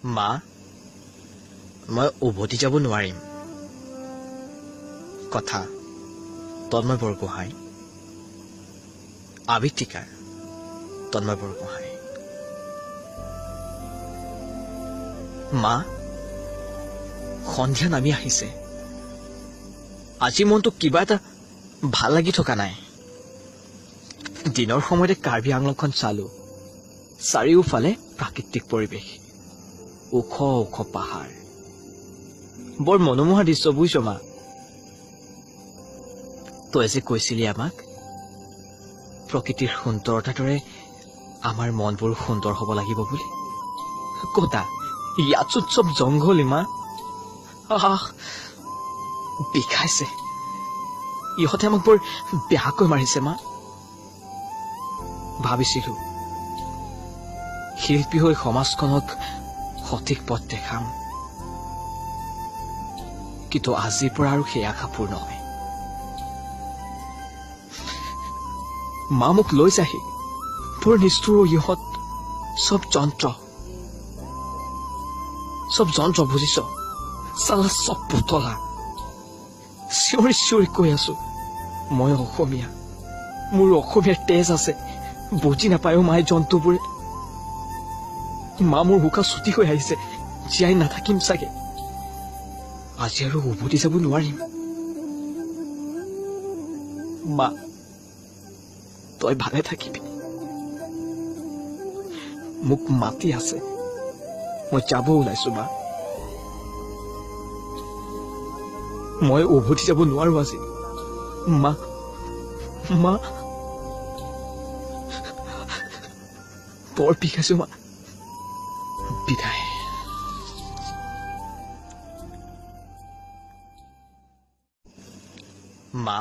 মা মই উভতি যাব নোৱাৰিম কথা তন্ময় বৰগোহাঁই আবৃত্তিকাৰ তন্ময় বৰগোহাঁই মা সন্ধিয়া নামি আহিছে আজি মনটো কিবা এটা ভাল লাগি থকা নাই দিনৰ সময়তে কাৰ্বি আংলংখন চালো চাৰিওফালে প্ৰাকৃতিক পৰিৱেশ ওখ ওখ পাহাৰ বৰ মনোমোহা দৃশ্য বুজিছ মা তই যে কৈছিলি আমাক প্ৰকৃতিৰ সুন্দৰতাৰ দৰে আমাৰ মনবোৰ সুন্দৰ হ'ব লাগিব বুলি কতা ইয়াত চব জংঘল মা বিষাইছে ইহঁতে আমাক বৰ বেয়াকৈ মাৰিছে মা ভাবিছিলো শিল্পী হৈ সমাজখনক সঠিক পথ দেখাম কিন্তু আজিৰ পৰা আৰু সেই আশা পূৰ্ণ হয় মা মোক লৈ যাহি বৰ নিষ্ঠুৰ ইহঁত চব যন্ত্ৰ বুজিছ চালা চব পুতলা চিঞৰি চিঞৰি কৈ আছো মই অসমীয়া মোৰ অসমীয়াৰ তেজ আছে বুজি নাপায় মায়ে জন্তুবোৰে মা মোৰ হুকা ছুটি হৈ আহিছে জীয়াই নাথাকিম চাগে আজি আৰু উভতি যাব নোৱাৰিম মা তই ভালে থাকিবি মোক মাতি আছে মই যাব ওলাইছো মা মই উভতি যাব নোৱাৰো আজি মা মা বৰ বিষাইছো মা বিদায় মা